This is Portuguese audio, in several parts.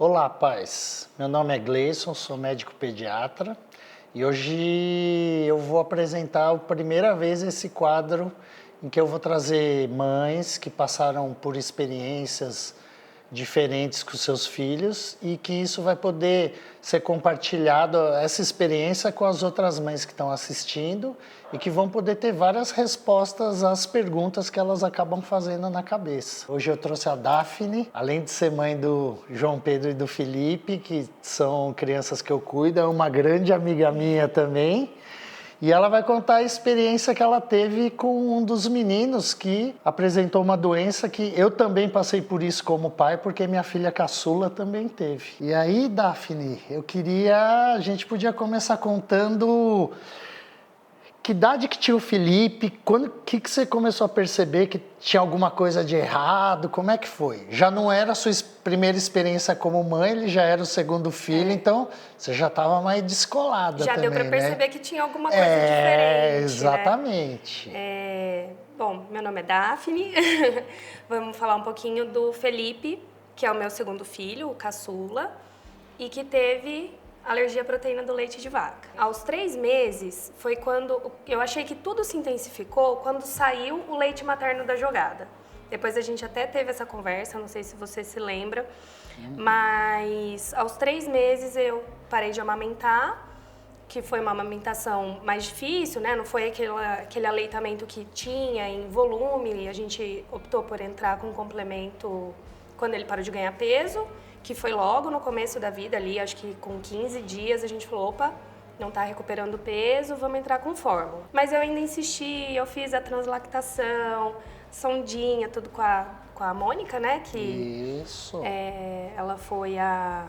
Olá, pais. Meu nome é Gleison, sou médico pediatra e hoje eu vou apresentar a primeira vez esse quadro em que eu vou trazer mães que passaram por experiências diferentes com seus filhos e que isso vai poder ser compartilhado, essa experiência, com as outras mães que estão assistindo e que vão poder ter várias respostas às perguntas que elas acabam fazendo na cabeça. Hoje eu trouxe a Daphne, além de ser mãe do João Pedro e do Felipe, que são crianças que eu cuido, é uma grande amiga minha também. E ela vai contar a experiência que ela teve com um dos meninos que apresentou uma doença que eu também passei por isso como pai, porque minha filha caçula também teve. E aí, Daphne, a gente podia começar contando que idade que tinha o Felipe, quando que você começou a perceber que tinha alguma coisa de errado, como é que foi? Já não era a sua primeira experiência como mãe, ele já era o segundo filho, então você já estava mais descolada já também, deu para perceber, né? que tinha alguma coisa diferente, Exatamente. né? Bom, meu nome é Daphne, vamos falar um pouquinho do Felipe, que é o meu segundo filho, o caçula, e que teve alergia à proteína do leite de vaca. Aos 3 meses foi quando eu achei que tudo se intensificou quando saiu o leite materno da jogada. Depois a gente até teve essa conversa, não sei se você se lembra, mas aos 3 meses eu parei de amamentar, que foi uma amamentação mais difícil, né? Não foi aquele aleitamento que tinha em volume, a gente optou por entrar com um complemento quando ele parou de ganhar peso, que foi logo no começo da vida ali, acho que com 15 dias a gente falou, opa, não tá recuperando peso, vamos entrar com fórmula. Mas eu ainda insisti, eu fiz a translactação, sondinha, tudo com a Mônica, né? Que Isso. Ela foi a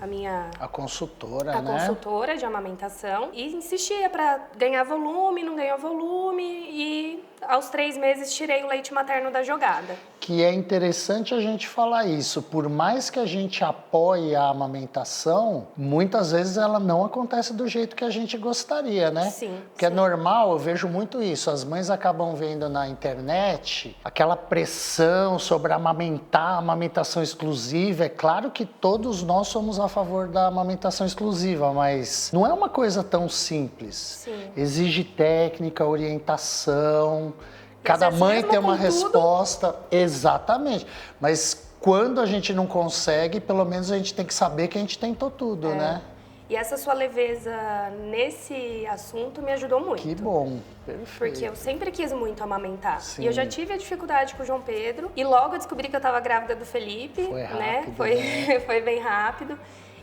minha... A consultora, a né? consultora de amamentação, e insistia para ganhar volume, não ganhou volume, e aos 3 meses tirei o leite materno da jogada. Que é interessante a gente falar isso, por mais que a gente apoie a amamentação, muitas vezes ela não acontece do jeito que a gente gostaria, né? Sim. Porque é normal, eu vejo muito isso, as mães acabam vendo na internet aquela pressão sobre amamentar, amamentação exclusiva. É claro que todos nós somos a favor da amamentação exclusiva, mas não é uma coisa tão simples. Sim. Exige técnica, orientação. Cada mãe tem uma resposta, exatamente. Mas quando a gente não consegue, pelo menos a gente tem que saber que a gente tentou tudo, né? E essa sua leveza nesse assunto me ajudou muito. Que bom, perfeito. Porque eu sempre quis muito amamentar. Sim. E eu já tive a dificuldade com o João Pedro. E logo eu descobri que eu estava grávida do Felipe. Foi rápido, né? Foi bem rápido.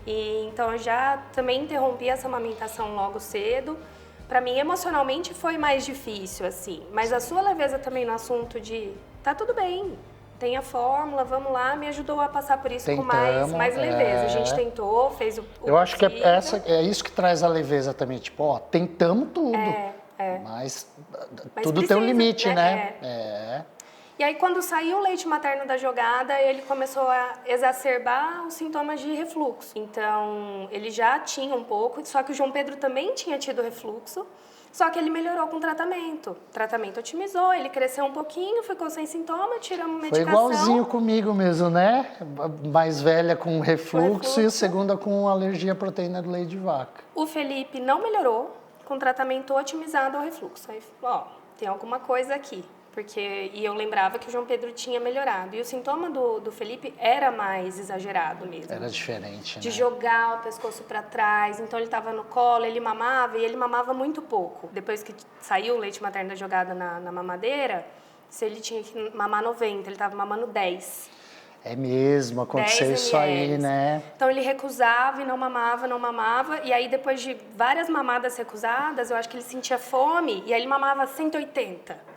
E então eu já também interrompi essa amamentação logo cedo. Para mim, emocionalmente, foi mais difícil, assim. Mas a sua leveza também no assunto de tá tudo bem, tem a fórmula, vamos lá, me ajudou a passar por isso. Tentamos, com mais leveza. A gente tentou, fez o Eu acho que possível. é isso que traz a leveza também. Tipo, ó, tentamos tudo. Mas tudo precisa, tem um limite, né? É. E aí, quando saiu o leite materno da jogada, ele começou a exacerbar os sintomas de refluxo. Então, ele já tinha um pouco, só que o João Pedro também tinha tido refluxo, só que ele melhorou com o tratamento. O tratamento otimizou, ele cresceu um pouquinho, ficou sem sintoma, tiramos medicação. Foi igualzinho comigo mesmo, né? Mais velha com refluxo e a segunda com alergia à proteína do leite de vaca. O Felipe não melhorou com o tratamento otimizado ao refluxo. Aí, ó, tem alguma coisa aqui. E eu lembrava que o João Pedro tinha melhorado. E o sintoma do Felipe era mais exagerado mesmo. Era diferente, né? De jogar o pescoço para trás. Então ele estava no colo, ele mamava, e ele mamava muito pouco. Depois que saiu o leite materno da jogada na mamadeira, se ele tinha que mamar 90, ele estava mamando 10. É mesmo, aconteceu isso aí, né? Então ele recusava e não mamava. E aí depois de várias mamadas recusadas, eu acho que ele sentia fome, e aí ele mamava 180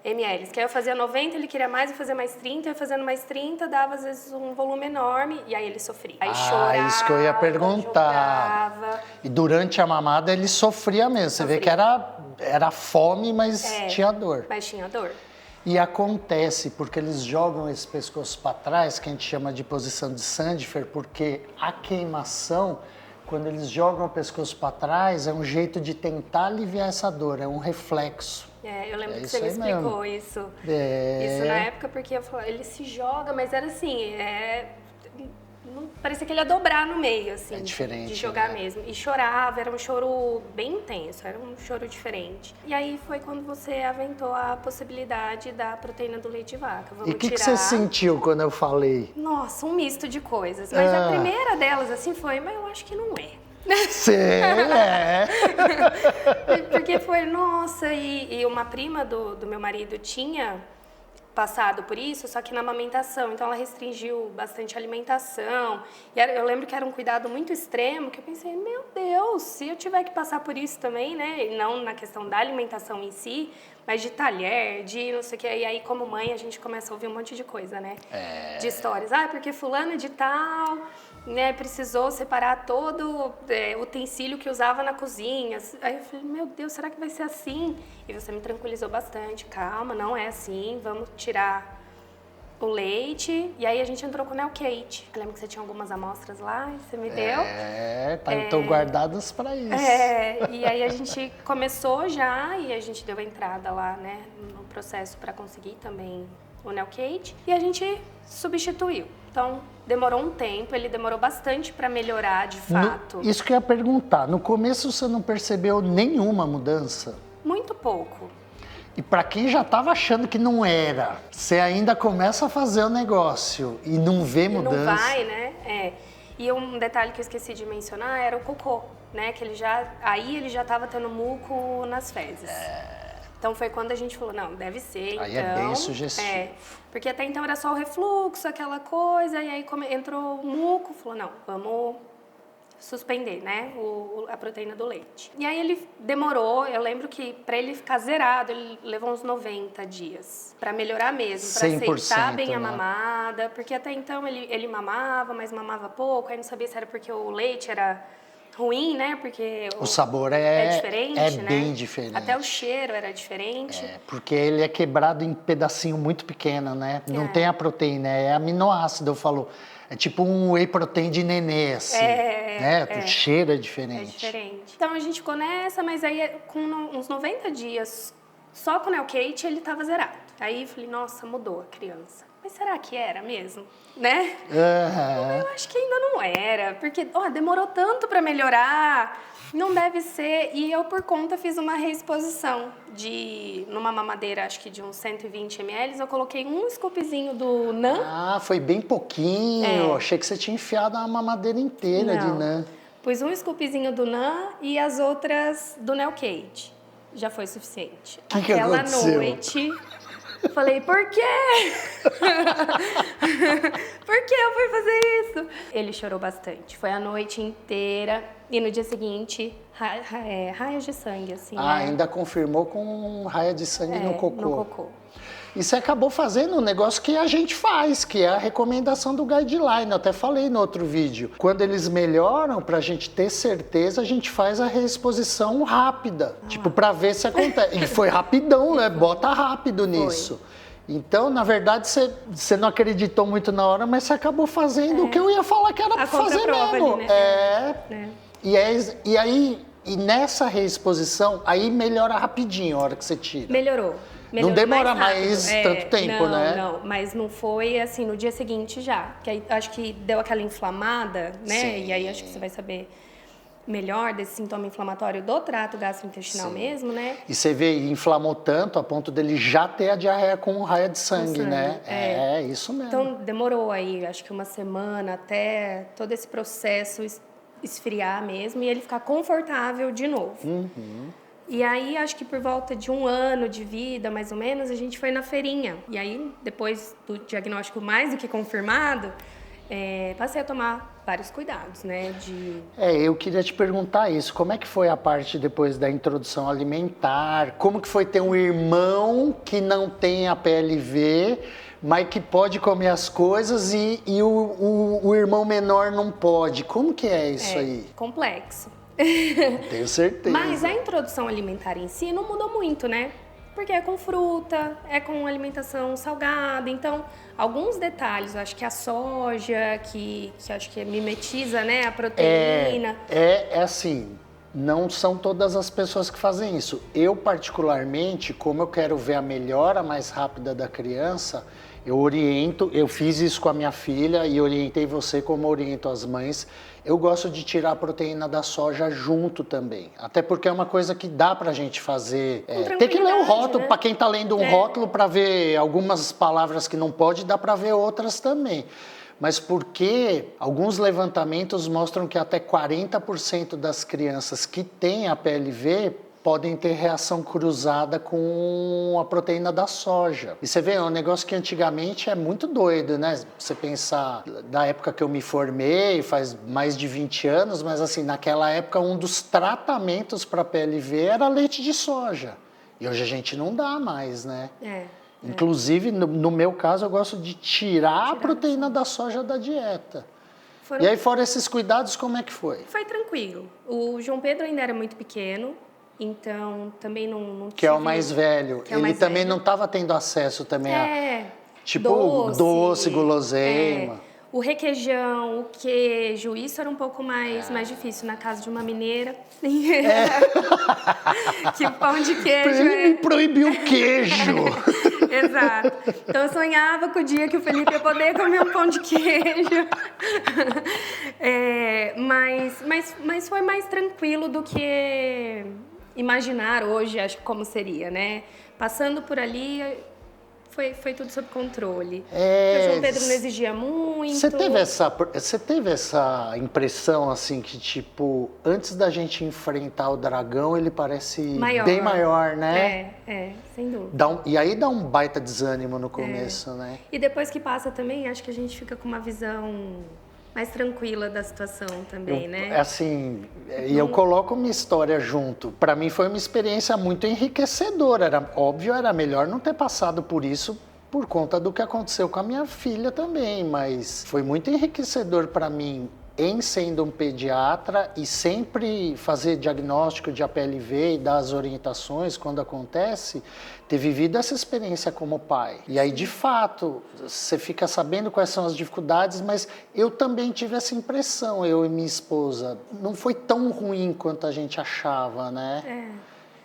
ml, que aí eu fazia 90, ele queria mais, eu fazia mais 30, eu fazendo mais 30, dava às vezes um volume enorme, e aí ele sofria. Aí chorava, isso que eu ia perguntar. Jogava. E durante a mamada ele sofria mesmo, você vê que era fome, mas tinha dor. Mas tinha dor. E acontece porque eles jogam esse pescoço para trás, que a gente chama de posição de Sandfer, porque a queimação, quando eles jogam o pescoço para trás, é um jeito de tentar aliviar essa dor, é um reflexo. Eu lembro que você me explicou isso. Isso na época, porque eu falei, ele se joga, mas era assim, parecia que ele ia dobrar no meio, assim. É diferente, de jogar né? mesmo. E chorava, era um choro bem intenso, era um choro diferente. E aí foi quando você aventou a possibilidade da proteína do leite de vaca. Vamos E o que tirar... você sentiu quando eu falei? Nossa, um misto de coisas. Mas a primeira delas, assim, foi, mas eu acho que não é. Sim, é. Porque foi, nossa, e uma prima do meu marido tinha passado por isso, só que na amamentação. Então ela restringiu bastante a alimentação. E eu lembro que era um cuidado muito extremo, que eu pensei, meu Deus, se eu tiver que passar por isso também, né? E não na questão da alimentação em si, mas de talher, de não sei o que. E aí, como mãe, a gente começa a ouvir um monte de coisa, né? De histórias. Porque fulano de tal, né, precisou separar todo utensílio que usava na cozinha. Aí eu falei, meu Deus, será que vai ser assim? E você me tranquilizou bastante. Calma, não é assim, vamos tirar o leite. E aí a gente entrou com o Nelcate. Eu lembro que você tinha algumas amostras lá e você me deu. Estão guardadas para isso. E aí a gente começou já e a gente deu a entrada lá, né, no processo para conseguir também o Nelcate. E a gente substituiu. Então, demorou um tempo, ele demorou bastante para melhorar de fato. Isso que eu ia perguntar. No começo você não percebeu nenhuma mudança? Muito pouco. E para quem já estava achando que não era, você ainda começa a fazer o negócio e não vê mudança. Não vai, né? E um detalhe que eu esqueci de mencionar era o cocô, né? Que ele já estava tendo muco nas fezes. Então foi quando a gente falou, não, deve ser, Aí então... é bem sugestivo. Porque até então era só o refluxo, aquela coisa, e aí entrou o muco, falou, não, vamos suspender, né, a proteína do leite. E aí ele demorou, eu lembro que para ele ficar zerado, ele levou uns 90 dias, para melhorar mesmo, para aceitar bem a mamada, porque até então ele mamava, mas mamava pouco, aí não sabia se era porque o leite era ruim, né? Porque o sabor diferente, né? bem diferente. Até o cheiro era diferente. Porque ele é quebrado em pedacinho muito pequeno, né? Não tem a proteína, é aminoácido, eu falo. É tipo um whey protein de nenê, assim. Né? O cheiro é diferente. É diferente. Então a gente ficou nessa, mas aí com uns 90 dias, só com o Nelcate, ele tava zerado. Aí eu falei, nossa, mudou a criança. Mas será que era mesmo? Né? Eu acho que ainda não era, porque demorou tanto para melhorar, não deve ser. E eu, por conta, fiz uma reexposição numa mamadeira, acho que de uns 120 ml, eu coloquei um scoopzinho do NAN. Foi bem pouquinho, achei que você tinha enfiado uma mamadeira inteira de NAN. Pus um scoopzinho do NAN e as outras do Nelcate. Já foi suficiente. Que aconteceu? Noite... Falei, por quê? Por que eu fui fazer isso? Ele chorou bastante. Foi a noite inteira. E no dia seguinte, raias de sangue, assim. né? Ainda confirmou com raia de sangue no cocô. No cocô. E você acabou fazendo um negócio que a gente faz, que é a recomendação do guideline. Eu até falei no outro vídeo. Quando eles melhoram, pra gente ter certeza, a gente faz a reexposição rápida. Tipo, pra ver se acontece. E foi rapidão, né? Bota rápido nisso. Então, na verdade, você não acreditou muito na hora, mas você acabou fazendo o que eu ia falar que era pra fazer mesmo. Ali, né? E aí, nessa reexposição, aí melhora rapidinho a hora que você tira. Melhorou. Não demora mais tanto tempo, né? Não, mas não foi assim no dia seguinte já. Que aí acho que deu aquela inflamada, né? Sim. E aí acho que você vai saber melhor desse sintoma inflamatório do trato gastrointestinal mesmo, né? E você vê, inflamou tanto a ponto dele já ter a diarreia com raia de sangue, né? É isso mesmo. Então demorou aí, acho que uma semana até todo esse processo esfriar mesmo e ele ficar confortável de novo. E aí, acho que por volta de 1 ano de vida, mais ou menos, a gente foi na feirinha. E aí, depois do diagnóstico mais do que confirmado, passei a tomar vários cuidados, né? Eu queria te perguntar isso. Como é que foi a parte depois da introdução alimentar? Como que foi ter um irmão que não tem a PLV, mas que pode comer as coisas e o irmão menor não pode? Como que é isso aí? Complexo. Tenho certeza. Mas a introdução alimentar em si não mudou muito, né? Porque é com fruta, é com alimentação salgada. Então, alguns detalhes, eu acho que a soja, que acho que mimetiza, né, a proteína. É assim, não são todas as pessoas que fazem isso. Eu, particularmente, como eu quero ver a melhora mais rápida da criança, Eu oriento, eu fiz isso com a minha filha e orientei você como oriento as mães. Eu gosto de tirar a proteína da soja junto também. Até porque é uma coisa que dá pra gente fazer. Tem que ler o rótulo, né? para quem tá lendo um rótulo para ver algumas palavras que não pode, dá para ver outras também. Mas porque alguns levantamentos mostram que até 40% das crianças que têm a PLV podem ter reação cruzada com a proteína da soja. E você vê, é um negócio que antigamente é muito doido, né? Você pensar da época que eu me formei, faz mais de 20 anos, mas assim, naquela época um dos tratamentos para PLV era leite de soja. E hoje a gente não dá mais, né? Inclusive, no meu caso, eu gosto de tirar a proteína da soja da dieta. E aí, fora esses cuidados, como é que foi? Foi tranquilo. O João Pedro ainda era muito pequeno, então também não Que é o mais velho. Ele também não estava tendo acesso também a... Tipo, doce, guloseima. O requeijão, o queijo, isso era um pouco mais difícil na casa de uma mineira. Que pão de queijo. Ele me proibiu o queijo. Exato. Então eu sonhava com o dia que o Felipe ia poder comer um pão de queijo. Mas foi mais tranquilo do que imaginar hoje, acho que como seria, né? Passando por ali, foi tudo sob controle. O João Pedro não exigia muito. Você teve essa impressão, assim, que, tipo, antes da gente enfrentar o dragão, ele parece bem maior, né? Sem dúvida. E aí dá um baita desânimo no começo, né? E depois que passa também, acho que a gente fica com uma visão mais tranquila da situação também, né? Assim, e eu coloco minha história junto. Para mim foi uma experiência muito enriquecedora. Era melhor não ter passado por isso por conta do que aconteceu com a minha filha também, mas foi muito enriquecedor para mim em sendo um pediatra e sempre fazer diagnóstico de APLV e dar as orientações quando acontece, ter vivido essa experiência como pai. E aí, de fato, você fica sabendo quais são as dificuldades, mas eu também tive essa impressão, eu e minha esposa. Não foi tão ruim quanto a gente achava, né?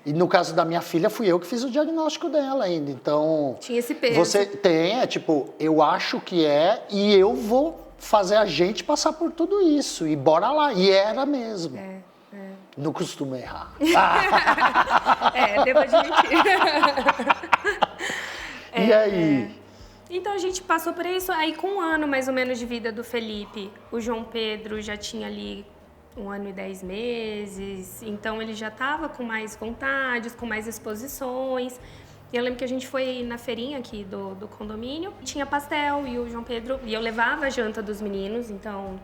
E no caso da minha filha, fui eu que fiz o diagnóstico dela ainda. Então, tinha esse peso. Você tem, tipo, eu acho que e eu vou fazer a gente passar por tudo isso. E bora lá. E era mesmo. Não costumo errar. Devo admitir. E aí? Então a gente passou por isso. Aí com 1 ano mais ou menos de vida do Felipe, o João Pedro já tinha ali 1 ano e 10 meses. Então ele já estava com mais vontades, com mais exposições. E eu lembro que a gente foi na feirinha aqui do condomínio, tinha pastel e o João Pedro... E eu levava a janta dos meninos, então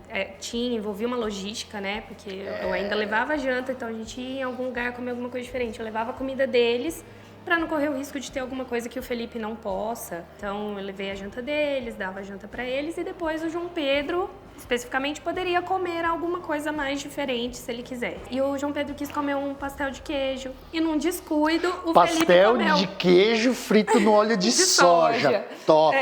envolvia uma logística, né? Porque eu ainda levava a janta, então a gente ia em algum lugar comer alguma coisa diferente. Eu levava a comida deles para não correr o risco de ter alguma coisa que o Felipe não possa. Então eu levei a janta deles, dava a janta para eles e depois o João Pedro... especificamente, poderia comer alguma coisa mais diferente, se ele quiser. E o João Pedro quis comer um pastel de queijo. E num descuido, o Felipe comeu... Pastel de queijo frito no óleo de soja. Top!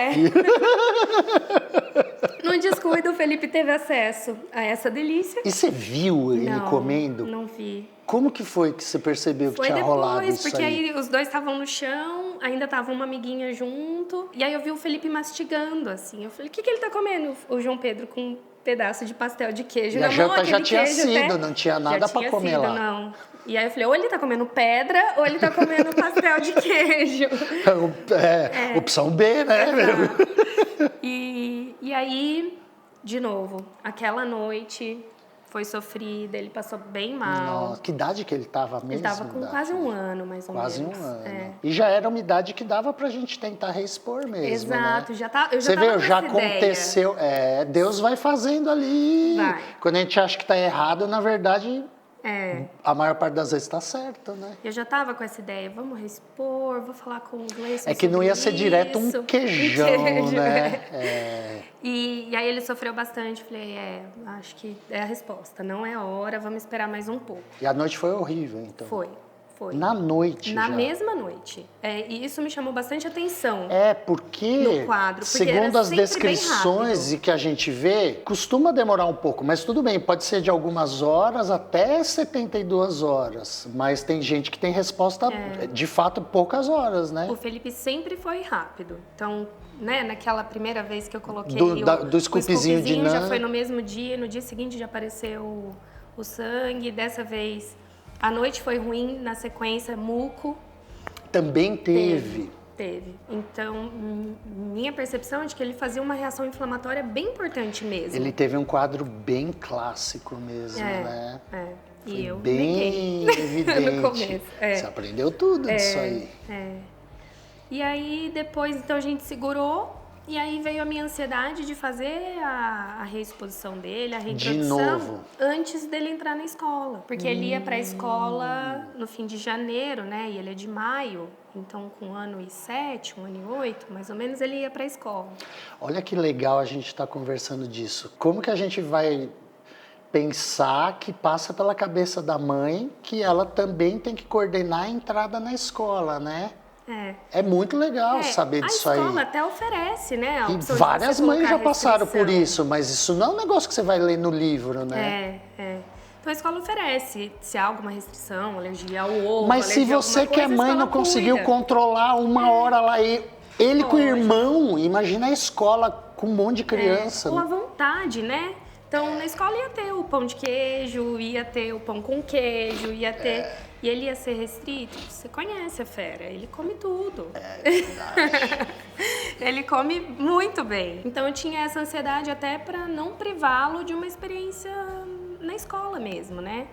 Num descuido, o Felipe teve acesso a essa delícia. E você viu ele comendo? Não vi. Como que foi que você percebeu que tinha rolado isso aí? Porque aí os dois estavam no chão, ainda tava uma amiguinha junto. E aí eu vi o Felipe mastigando, assim. Eu falei, o que ele tá comendo? O João Pedro com um pedaço de pastel de queijo. E a janta já tinha sido, não tinha nada pra comer lá. Não. E aí eu falei, ou ele tá comendo pedra, ou ele tá comendo pastel de queijo. Opção B, né? E aí, de novo, aquela noite... foi sofrida, ele passou bem mal. Nossa, que idade que ele estava mesmo? Ele estava com quase 1 ano, mais ou menos. Quase 1 ano. E já era uma idade que dava pra gente tentar reexpor mesmo, exato, né? Você vê, já aconteceu. Deus vai fazendo ali. Vai. Quando a gente acha que tá errado, na verdade... a maior parte das vezes está certo, né? Eu já estava com essa ideia, vamos respor, vou falar com o Gleison. É que não ia ser direto um queijão, né? E aí ele sofreu bastante, falei, acho que é a resposta, não é a hora, vamos esperar mais um pouco. E a noite foi horrível, então? Foi. Na noite Na já? mesma noite. E isso me chamou bastante atenção. Porque, no quadro, porque segundo as descrições e que a gente vê, costuma demorar um pouco, mas tudo bem, pode ser de algumas horas até 72 horas. Mas tem gente que tem resposta, de fato, poucas horas, né? O Felipe sempre foi rápido. Então, né, naquela primeira vez que eu coloquei do scoopzinho de NAN. Já foi no mesmo dia, no dia seguinte já apareceu o sangue. Dessa vez a noite foi ruim, na sequência muco. Também teve. Teve. Então, minha percepção é de que ele fazia uma reação inflamatória bem importante mesmo. Ele teve um quadro bem clássico mesmo, né? E eu bem evidente. no começo. Você aprendeu tudo disso aí. E aí, depois, então, a gente segurou. E aí veio a minha ansiedade de fazer a reexposição dele, a reintrodução, de novo, antes dele entrar na escola. Porque ele ia para a escola no fim de janeiro, né? E ele é de maio, então com 1 ano e 7, 1 ano e 8, mais ou menos, ele ia para a escola. Olha que legal a gente estar conversando disso. Como que a gente vai pensar que passa pela cabeça da mãe que ela também tem que coordenar a entrada na escola, né? É muito legal saber disso aí. A escola até oferece, né? E várias mães já passaram por isso, mas isso não é um negócio que você vai ler no livro, né? Então a escola oferece, se há alguma restrição, alergia ao ovo, mas se você que é mãe não conseguiu controlar uma hora lá, ele com o irmão, imagina a escola com um monte de criança. Ou a vontade, né? Então, na escola ia ter o pão de queijo, ia ter o pão com queijo, ia ter... E ele ia ser restrito. Você conhece a fera, ele come tudo. É verdade. Ele come muito bem. Então, eu tinha essa ansiedade até para não privá-lo de uma experiência na escola mesmo, né?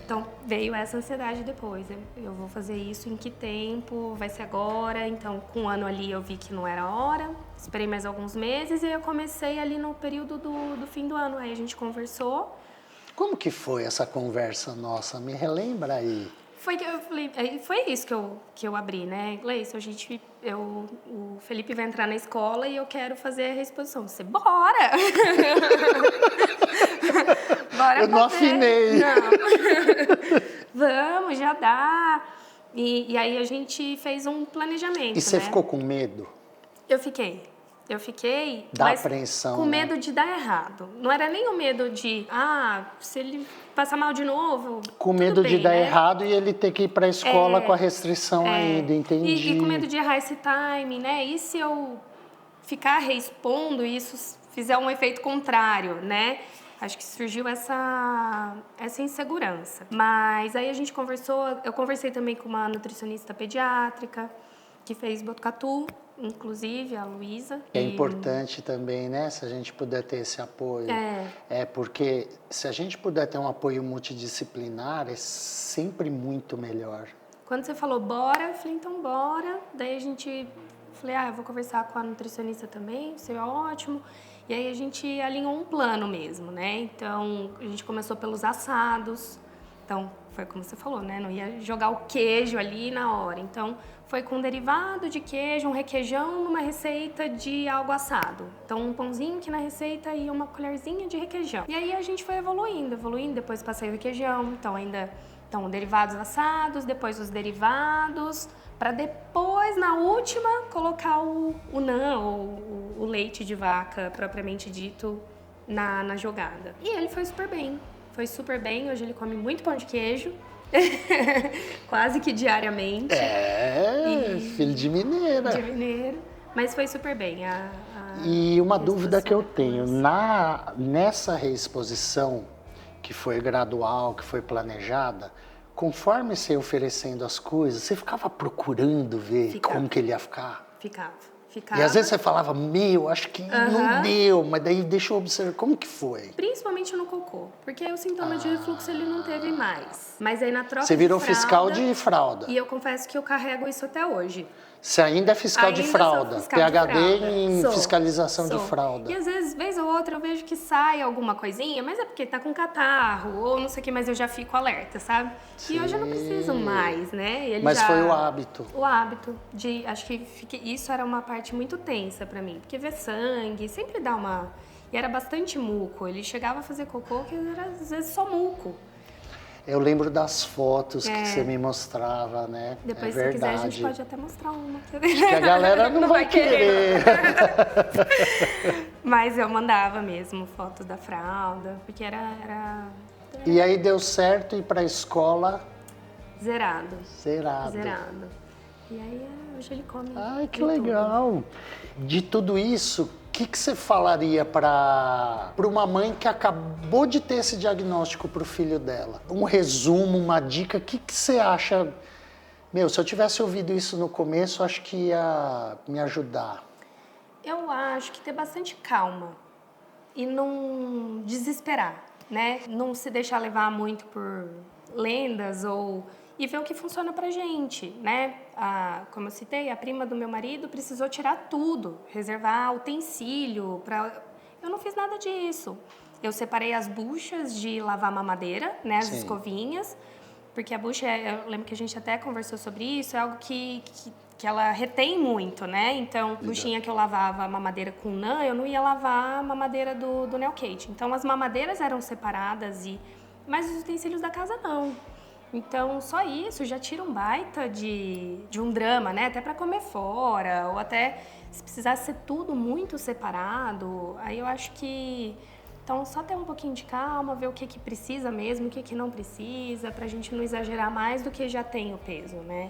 Então, veio essa ansiedade depois. Eu vou fazer isso em que tempo? Vai ser agora? Então, com 1 ano ali eu vi que não era a hora. Esperei mais alguns meses e eu comecei ali no período do fim do ano. Aí a gente conversou. Como que foi essa conversa nossa? Me relembra aí. Foi que eu falei, foi isso que eu abri, né? Gleice, o Felipe vai entrar na escola e eu quero fazer a reexposição. Você, bora! Bora eu não afinei. Não. Vamos, já dá. E aí a gente fez um planejamento, E você né? ficou com medo? Eu fiquei, da mas apreensão, com né? medo de dar errado. Não era nem o medo de, se ele passar mal de novo, com medo tudo de bem, dar né? errado e ele ter que ir para a escola com a restrição ainda, entendi. E com medo de errar esse time, né? E se eu ficar reexpondo e isso fizer um efeito contrário, né? Acho que surgiu essa insegurança. Mas aí a gente conversou, eu conversei também com uma nutricionista pediátrica que fez Botucatu, inclusive a Luísa. É importante também, né? Se a gente puder ter esse apoio. Porque se a gente puder ter um apoio multidisciplinar, é sempre muito melhor. Quando você falou bora, eu falei, então bora. Daí falei, eu vou conversar com a nutricionista também, isso é ótimo. E aí a gente alinhou um plano mesmo, né? Então, a gente começou pelos assados. Então, foi como você falou, né? Não ia jogar o queijo ali na hora. Então, foi com um derivado de queijo, um requeijão numa receita de algo assado. Então, um pãozinho que na receita ia uma colherzinha de requeijão. E aí a gente foi evoluindo. Depois passei o requeijão. Então, derivados assados, depois os derivados, para depois, na última, colocar o NAN, ou o leite de vaca, propriamente dito, na jogada. E ele foi super bem. Hoje ele come muito pão de queijo, quase que diariamente. Filho de mineira. De mineiro, mas foi super bem. E uma dúvida que eu tenho, nessa reexposição, que foi gradual, que foi planejada, conforme você ia oferecendo as coisas, você ficava procurando ver como que ele ia ficar? Ficava. E às vezes você falava, acho que não deu, mas daí deixa eu observar, como que foi? Principalmente no cocô, porque o sintoma de refluxo ele não teve mais. Mas aí na troca você virou de fralda, fiscal de fralda. E eu confesso que eu carrego isso até hoje. Você ainda é fiscal de fralda, PhD em fiscalização de fralda. E às vezes, vez ou outra, eu vejo que sai alguma coisinha, mas é porque tá com catarro, ou não sei o que, mas eu já fico alerta, sabe? Sim. E hoje eu não preciso mais, né? Mas foi o hábito. O hábito de, acho que isso era uma parte muito tensa pra mim, porque ver sangue sempre dá uma... E era bastante muco, ele chegava a fazer cocô que era às vezes só muco. Eu lembro das fotos que você me mostrava, né? Depois, se quiser, a gente pode até mostrar uma. Acho que a galera não vai querer. Mas eu mandava mesmo fotos da fralda, porque era... E aí deu certo ir para a escola? Zerado. E aí hoje ele come. Ai, que de tudo. legal. De tudo isso, o que você falaria para uma mãe que acabou de ter esse diagnóstico para o filho dela? Um resumo, uma dica, o que você acha? Meu, se eu tivesse ouvido isso no começo, acho que ia me ajudar. Eu acho que ter bastante calma e não desesperar, né? Não se deixar levar muito por lendas e ver o que funciona pra gente, né? Como eu citei, a prima do meu marido precisou tirar tudo, reservar utensílio para. Eu não fiz nada disso. Eu separei as buchas de lavar mamadeira, né? As Sim. escovinhas, porque a bucha, eu lembro que a gente até conversou sobre isso, é algo que ela retém muito, né? Então, buchinha que eu lavava a mamadeira com NAN, eu não ia lavar a mamadeira do Neocate. Então, as mamadeiras eram separadas, mas os utensílios da casa não. Então, só isso já tira um baita de um drama, né? Até para comer fora, ou até se precisasse ser tudo muito separado. Aí eu acho que... Então, só ter um pouquinho de calma, ver o que precisa mesmo, o que não precisa, pra gente não exagerar mais do que já tem o peso, né?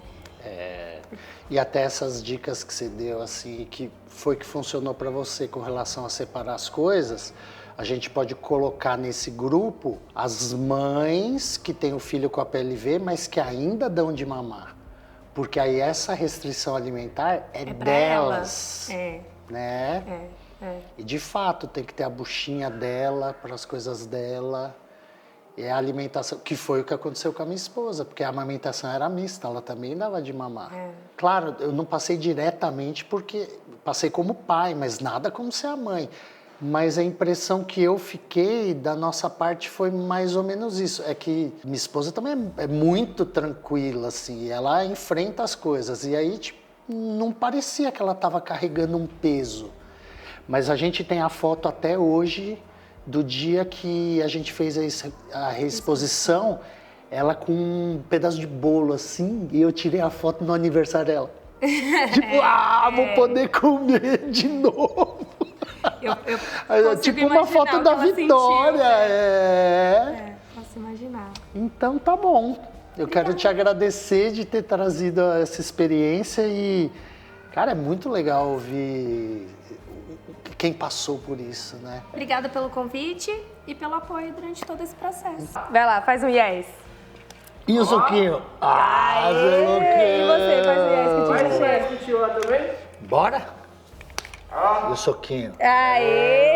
E até essas dicas que você deu, assim, que foi que funcionou para você com relação a separar as coisas, a gente pode colocar nesse grupo as mães que têm o filho com a PLV, mas que ainda dão de mamar. Porque aí essa restrição alimentar é pra delas, elas. né? E de fato tem que ter a buchinha dela para as coisas dela. E a alimentação, que foi o que aconteceu com a minha esposa, porque a amamentação era mista, ela também dava de mamar. Claro, eu não passei diretamente porque passei como pai, mas nada como ser a mãe. Mas a impressão que eu fiquei da nossa parte foi mais ou menos isso. É que minha esposa também é muito tranquila, assim, ela enfrenta as coisas. E aí, tipo, não parecia que ela estava carregando um peso. Mas a gente tem a foto até hoje do dia que a gente fez a reexposição, ela com um pedaço de bolo assim, e eu tirei a foto no aniversário dela. Tipo, vou poder comer de novo. Eu tipo uma foto da Vitória. Sentiu, posso imaginar. Então tá bom. Eu quero te agradecer de ter trazido essa experiência e, cara, é muito legal ouvir quem passou por isso, né? Obrigada pelo convite e pelo apoio durante todo esse processo. Vai lá, faz um yes. E o suquinho? E você, faz um yes que te Faz o yes que te lá também? Bora? E o suquinho? Aê!